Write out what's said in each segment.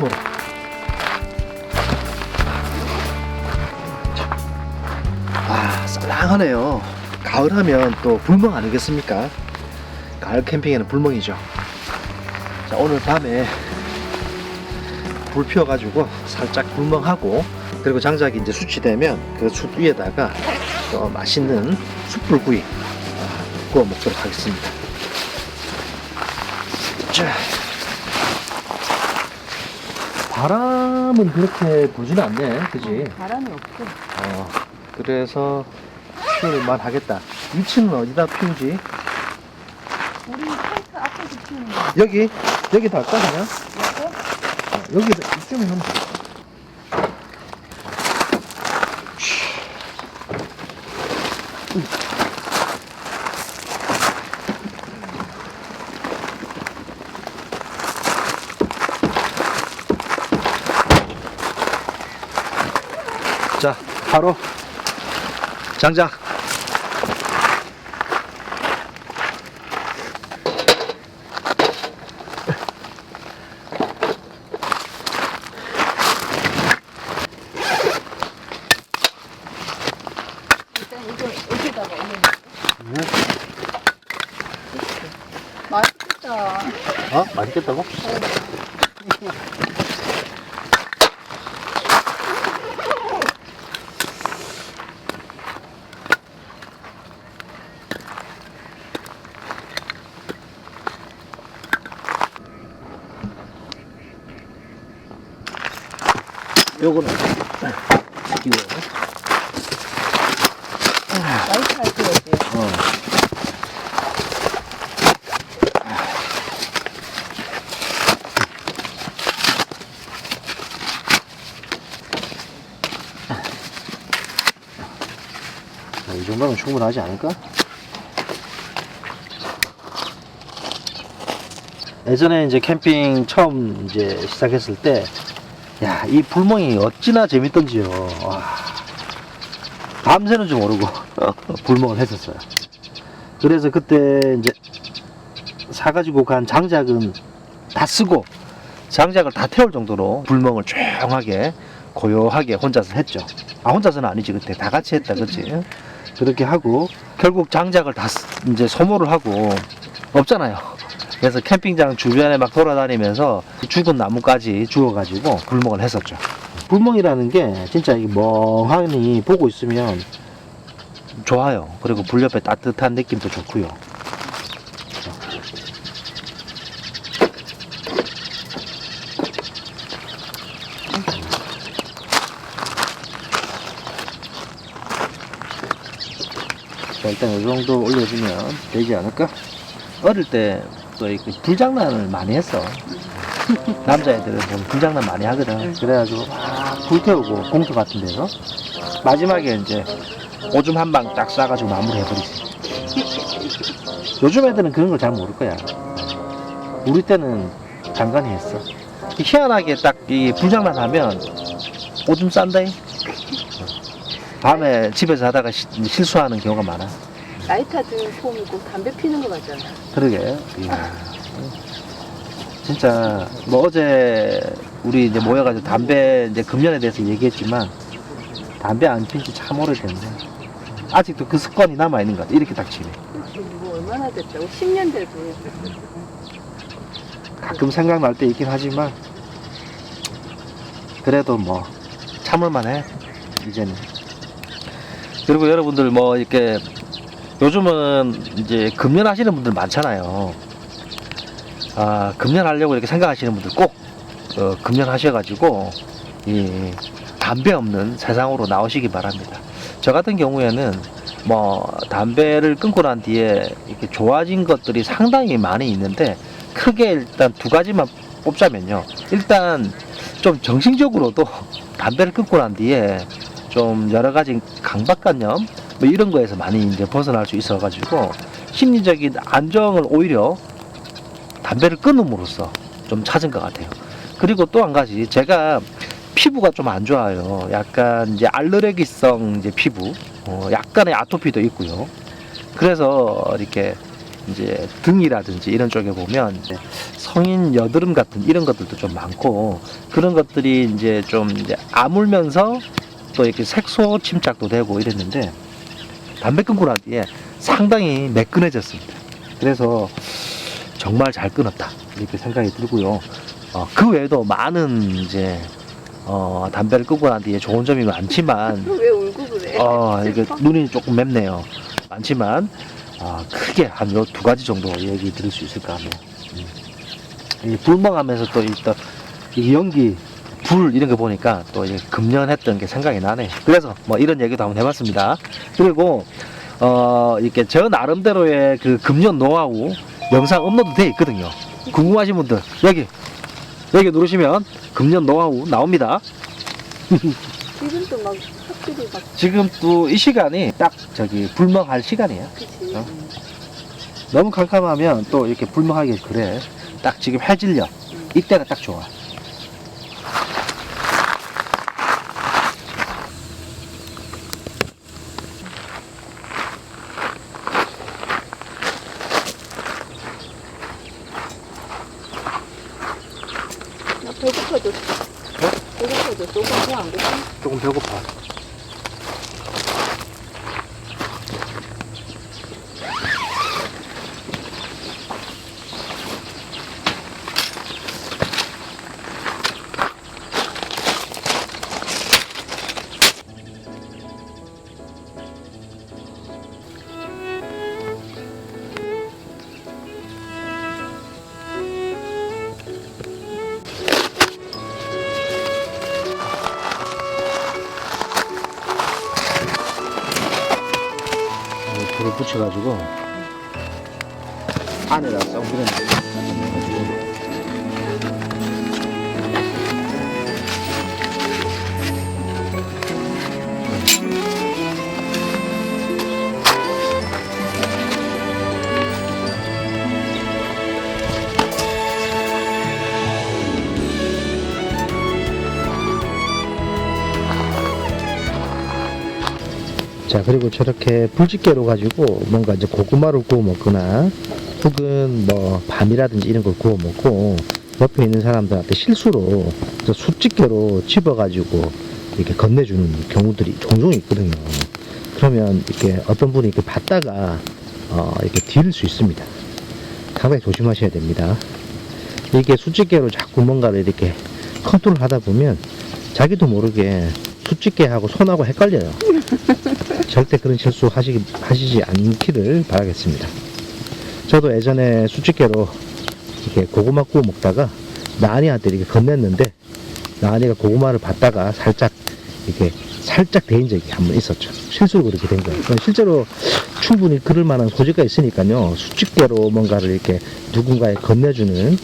손으로. 아, 쌀랑하네요. 가을 하면 또 불멍 아니겠습니까? 가을 캠핑에는 불멍이죠. 자, 오늘 밤에 불 피워가지고 살짝 불멍하고, 그리고 장작이 이제 수치되면 그 숯 위에다가 또 맛있는 숯불구이 구워 먹도록 하겠습니다. 자, 바람은 그렇게 불지는 않네, 그지? 바람이 없고. 그래서 피울만 하겠다. 위치는 어디다 피우지? 우리 텐트 앞에서 피우는 거. 여기다 할까 그냥? 여기 이쯤에 하면 돼. 자, 바로 장작. 일단 이거 여기다가 올려놓을게. 맛있겠다. 어? 맛있겠다고? 요거는 이거. 라이트 할 거지. 이 정도면 충분하지 않을까? 예전에 이제 캠핑 처음 이제 시작했을 때, 야, 이 불멍이 어찌나 재밌던지요. 와, 밤새는 줄 모르고 불멍을 했었어요. 그래서 그때 이제 사가지고 간 장작은 다 쓰고 장작을 다 태울 정도로 불멍을 조용하게 고요하게 혼자서 했죠. 아, 혼자서는 아니지, 그때 다 같이 했다, 그치? 그렇게 하고 결국 장작을 다 이제 소모를 하고 없잖아요. 그래서 캠핑장 주변에 막 돌아다니면서 죽은 나무까지 주워가지고 불멍을 했었죠. 불멍이라는 게 진짜 멍하니 보고 있으면 좋아요. 그리고 불 옆에 따뜻한 느낌도 좋고요. 자, 일단 이 정도 올려주면 되지 않을까? 어릴 때 또 불장난을 많이 했어. 남자애들은 보면 불장난 많이 하거든. 그래가지고 막 불 태우고 공터 같은 데서 마지막에 이제 오줌 한 방 딱 싸가지고 마무리 해버리지. 요즘 애들은 그런 걸 잘 모를 거야. 우리 때는 간간히 했어. 희한하게 딱 이 불장난 하면 오줌 싼다잉. 밤에 집에서 하다가 실수하는 경우가 많아. 라이터들 폼이고 담배 피는 거 같잖아. 그러게. 이야. 진짜 뭐 어제 우리 이제 모여가지고 담배 이제 금연에 대해서 얘기했지만 담배 안 핀 지 참 오래됐네. 아직도 그 습관이 남아 있는 것 같아. 이렇게 딱 치네. 뭐 얼마나 됐다고? 10년 되고. 가끔 생각날 때 있긴 하지만 그래도 뭐 참을만해 이제는. 그리고 여러분들 뭐 이렇게 요즘은 이제 금연하시는 분들 많잖아요. 아, 금연하려고 이렇게 생각하시는 분들 꼭 금연하셔가지고 이 담배 없는 세상으로 나오시기 바랍니다. 저 같은 경우에는 뭐 담배를 끊고 난 뒤에 이렇게 좋아진 것들이 상당히 많이 있는데 크게 일단 두 가지만 뽑자면요. 일단 좀 정신적으로도 담배를 끊고 난 뒤에 좀 여러 가지 강박관념 뭐 이런 거에서 많이 이제 벗어날 수 있어가지고 심리적인 안정을 오히려 담배를 끊음으로써 좀 찾은 것 같아요. 그리고 또 한 가지, 제가 피부가 좀 안 좋아요. 약간 이제 알레르기성 이제 피부, 약간의 아토피도 있고요. 그래서 이렇게 이제 등이라든지 이런 쪽에 보면 이제 성인 여드름 같은 이런 것들도 좀 많고 그런 것들이 이제 좀 이제 아물면서 또 이렇게 색소 침착도 되고 이랬는데 담배 끊고 난 뒤에 상당히 매끈해졌습니다. 그래서 정말 잘 끊었다 이렇게 생각이 들고요. 그 외에도 많은 이제 담배를 끊고 난 뒤에 좋은 점이 많지만 왜 울고 그래? 이게 눈이 조금 맵네요. 많지만 크게 한 요 두 가지 정도 얘기 드릴 수 있을까 하네요. 이 불멍하면서 또 이 연기, 불 이런 거 보니까 또 이제 금년했던 게 생각이 나네요. 그래서 뭐 이런 얘기도 한번 해봤습니다. 그리고 이렇게 저 나름대로의 그 금년 노하우 영상 업로드 돼 있거든요. 궁금하신 분들 여기 누르시면 금년 노하우 나옵니다. 지금도 막 확실히 막 지금 또 이 시간이 딱 저기 불멍할 시간이에요. 그치. 너무 캄캄하면 또 이렇게 불멍하기 그래. 딱 지금 해질녘 이때가 딱 좋아. 나 배고파졌어. 배고파졌어. 오빠 배안 고파? 조금 배고파. 불을 붙여가지고 안에다 썩 밀어넣어가지고 자, 그리고 저렇게 불집게로 가지고 뭔가 이제 고구마를 구워 먹거나 혹은 뭐 밤이라든지 이런 걸 구워 먹고 옆에 있는 사람들한테 실수로 저 숯집게로 집어가지고 이렇게 건네주는 경우들이 종종 있거든요. 그러면 이렇게 어떤 분이 이렇게 받다가 이렇게 뒤를 수 있습니다. 상당히 조심하셔야 됩니다. 이게 숯집게로 자꾸 뭔가를 이렇게 컨트롤 하다 보면 자기도 모르게 숯집게하고 손하고 헷갈려요. 절대 그런 실수 하시지 않기를 바라겠습니다. 저도 예전에 숯집게로 이렇게 고구마 구워 먹다가 나은이한테 이렇게 건넸는데 나은이가 고구마를 받다가 살짝 데인 적이 한 번 있었죠. 실수로 그렇게 된 거예요. 실제로 충분히 그럴 만한 소지가 있으니까요. 숯집게로 뭔가를 이렇게 누군가에 건네주는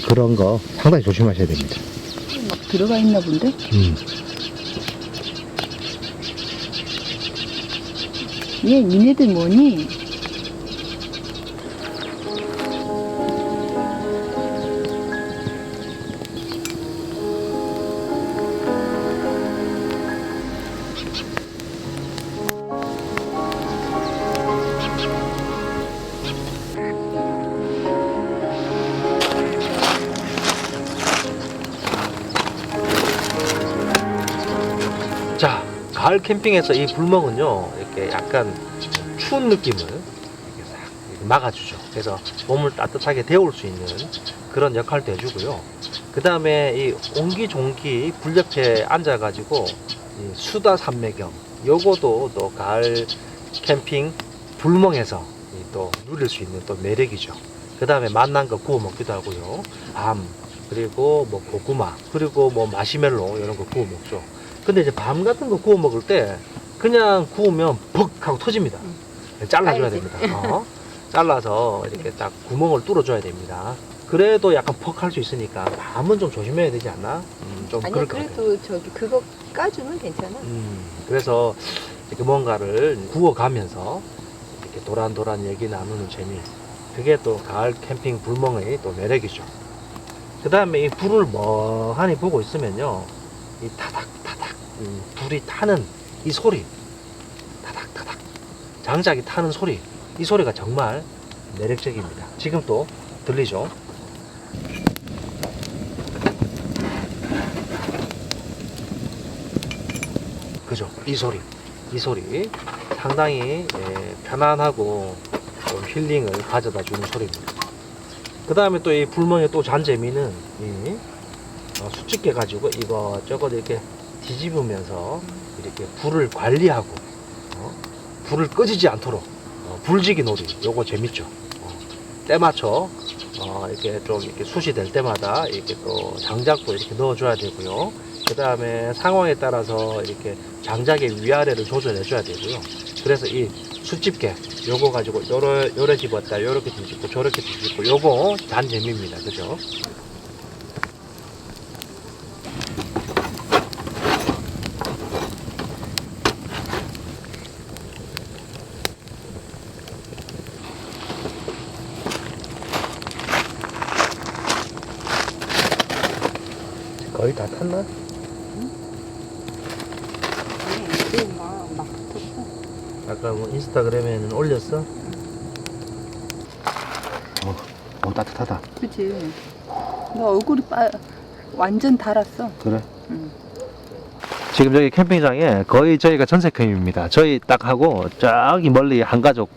그런 거 상당히 조심하셔야 됩니다. 막 들어가 있나 본데? 얘 니네들 뭐니? 자, 가을 캠핑에서 이 불멍은요, 이렇게 약간 추운 느낌을 이렇게 싹 이렇게 막아주죠. 그래서 몸을 따뜻하게 데울 수 있는 그런 역할도 해주고요. 그 다음에 이 옹기종기 불 옆에 앉아가지고 이 수다 삼매경, 요거도 또 가을 캠핑 불멍에서 또 누릴 수 있는 또 매력이죠. 그 다음에 맛난 거 구워 먹기도 하고요. 밤, 그리고 뭐 고구마, 그리고 뭐 마시멜로 이런 거 구워 먹죠. 근데 이제 밤 같은 거 구워 먹을 때 그냥 구우면 벅 하고 터집니다. 잘라줘야 됩니다. 잘라서 이렇게 딱 구멍을 뚫어줘야 됩니다. 그래도 약간 퍽 할 수 있으니까 밤은 좀 조심해야 되지 않나? 좀 아니야, 그럴 것 같아요. 그래도 저기 그거 까주면 괜찮아. 그래서 이렇게 뭔가를 구워가면서 이렇게 도란도란 얘기 나누는 재미, 그게 또 가을 캠핑 불멍의 또 매력이죠. 그 다음에 이 불을 멍하니 보고 있으면요, 이 타닥타닥 불이 타는 이 소리, 타닥타닥 장작이 타는 소리, 이 소리가 정말 매력적입니다. 지금 또 들리죠? 그죠? 이 소리 상당히 편안하고 좀 힐링을 가져다 주는 소리입니다. 그 다음에 또 이 불멍의 또 잔재미는 이 숯집게 가지고 이것저것 이렇게 뒤집으면서 이렇게 불을 관리하고 불을 꺼지지 않도록 불지기 놀이 요거 재밌죠. 때 맞춰 이렇게 좀 이렇게 숯이 될 때마다 이렇게 또 장작도 이렇게 넣어줘야 되고요. 그 다음에 상황에 따라서 이렇게 장작의 위아래를 조절해 줘야 되고요. 그래서 이 숯집게 요거 가지고 요래 집었다 요렇게 뒤집고 저렇게 뒤집고 요거 잔재미입니다. 그죠? 거의 다 탔나? 막 붙었어. 아까 뭐 인스타그램에는 올렸어? 따뜻하다. 그치. 너 얼굴이 완전 달았어. 그래? 응. 지금 저기 캠핑장에 거의 저희가 전세캠입니다. 저희 딱 하고 저기 멀리 한 가족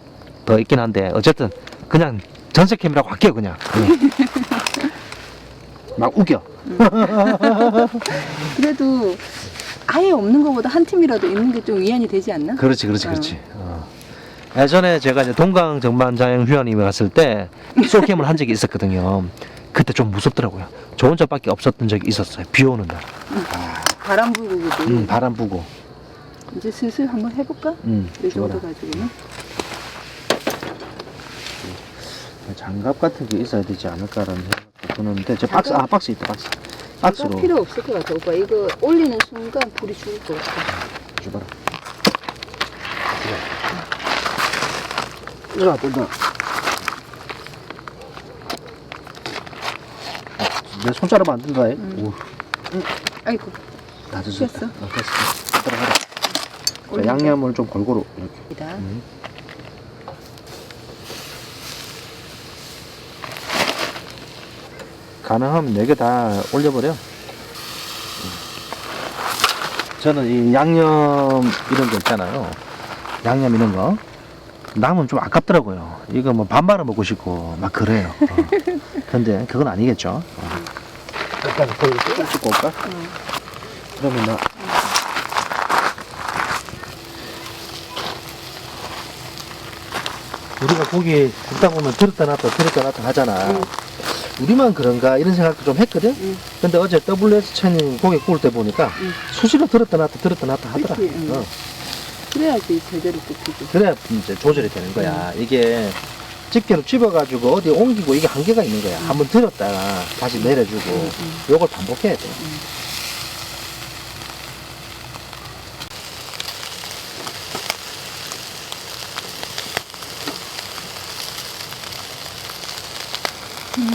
더 있긴 한데 어쨌든 그냥 전세캠이라고 할게요 그냥. 막 우겨. 그래도 아예 없는 것보다 한 팀이라도 있는 게 좀 위안이 되지 않나? 그렇지. 예전에 제가 이제 동강 정반장 휴양림에 갔을 때 솔캠을 한 적이 있었거든요. 그때 좀 무섭더라고요. 저 혼자밖에 없었던 적이 있었어요. 비 오는 날. 바람 불고 그도. 바람 부고. 이제 슬슬 한번 해볼까? 이 정도 가지고는. 장갑 같은 게 있어야 되지 않을까라는 생각도 드는데 저 박스 박스 있다 박스. 박스로. 필요 없을 것 같아. 오빠 이거 올리는 순간 불이 죽을 것 같아. 줘봐라. 야, 뜬다. 내 손자르면 안 된다. 오, 아이고. 다 됐어. 됐어. 됐어. 들어가라. 자, 올린다. 양념을 좀 골고루 이렇게. 여기다. 가능하면 4개 다 올려버려. 저는 이 양념 이런 거 있잖아요. 양념 이런 거 남은 좀 아깝더라고요. 이거 뭐 반 말아 먹고 싶고 막 그래요. 근데 그건 아니겠죠. 일단 그걸 찍고 올까? 그러면 나 우리가 고기 굽다 보면 들었다 놨다 하잖아. 우리만 그런가 이런 생각도 좀 했거든. 근데 어제 WS 채님 고기 구울 때 보니까 수시로 들었다 놨다 하더라. 그치, 그래야지 제대로 굽히지. 그래야 이제 조절이 되는 거야. 이게 집게로 집어가지고 어디 옮기고 이게 한계가 있는 거야. 한번 들었다가 다시 내려주고 요걸 반복해야 돼.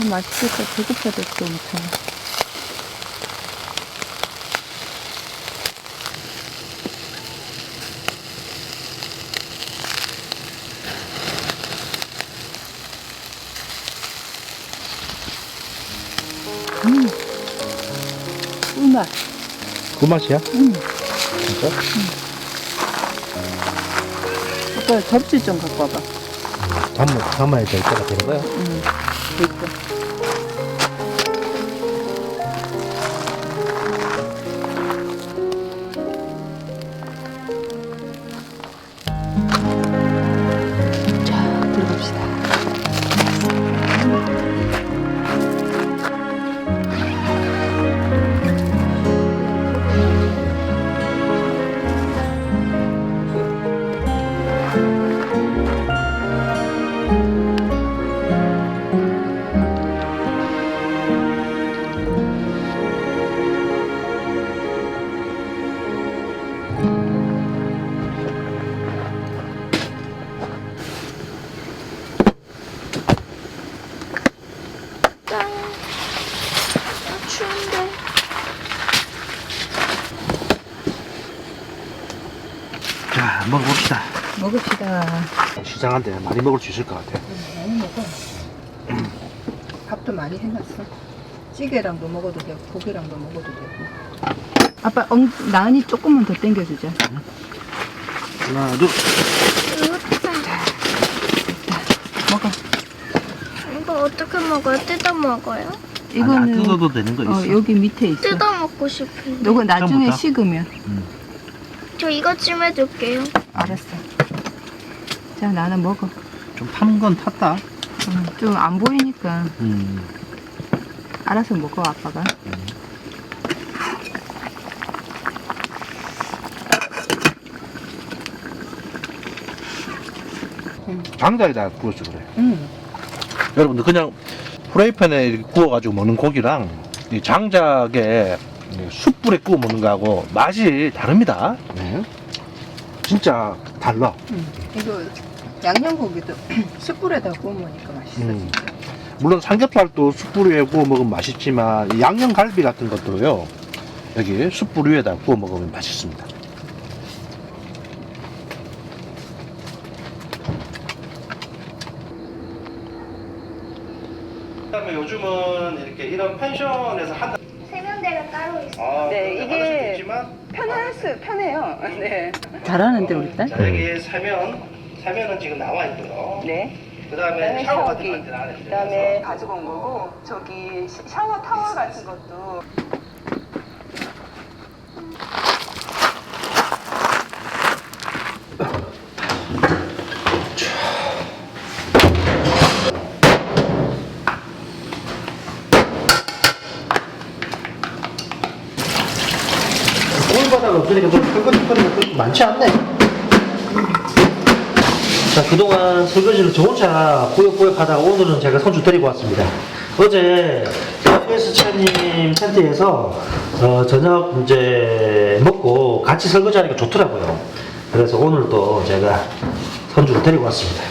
맛있겠다. 배고파졌어 엄청. 꿀맛. 그 맛이야? 진짜? 오빠 접시 좀 갖고 와봐. 담아야 될 때가 되는 거야? 됐어. 자, 들어갑시다. 추운데. 자, 먹어봅시다. 먹읍시다. 시장한데 많이 먹을 수 있을 것 같아. 너무 먹어. 밥도 많이 해놨어. 찌개랑도 먹어도 되고 고기랑도 먹어도 되고. 아빠 나은이 조금만 더 당겨주자. 하나, 둘. 먹어. 이거 어떻게 먹어요? 뜯어 먹어요? 이거는 안 뜯어도 되는 거 있어. 여기 밑에 있어. 뜯어 먹고 싶은데. 이거 나중에 처음부터? 식으면. 저 이거 좀 해줄게요. 알았어. 자, 나는 먹어. 좀 판 건 탔다. 좀 안 보이니까 음. 알아서 먹어, 아빠가. 장작에다 구워서 그래. 응. 여러분들 그냥 프라이팬에 이렇게 구워가지고 먹는 고기랑 이 장작에 이 숯불에 구워 먹는 거하고 맛이 다릅니다. 네. 진짜 달라. 이거 양념고기도 숯불에다 구워 먹으니까 맛있어, 음. 진짜. 물론 삼겹살도 숯불 위에 구워 먹으면 맛있지만 이 양념갈비 같은 것도요 여기 숯불 위에다 구워 먹으면 맛있습니다. 그다음에 요즘은 이렇게 이런 펜션에서 한다. 세면대가 따로 있어. 네, 이게 편해요. 네. 잘하는데, 우리 딸? 자, 여기 사면은 지금 나와 있고요. 네. 그다음에 샤워 같은 거 안에 들어가서. 그다음에 가지고 온 거고, 저기 샤워 타월 같은 것도. 꼴바닥 없으니까 좀 끈끈거리는 게 많지 않네. 자, 그동안 설거지를 저 혼자 꾸역꾸역 하다가 오늘은 제가 손주 데리고 왔습니다. 어제 KBS 차님 텐트에서 저녁 이제 먹고 같이 설거지하니까 좋더라고요. 그래서 오늘도 제가 손주를 데리고 왔습니다.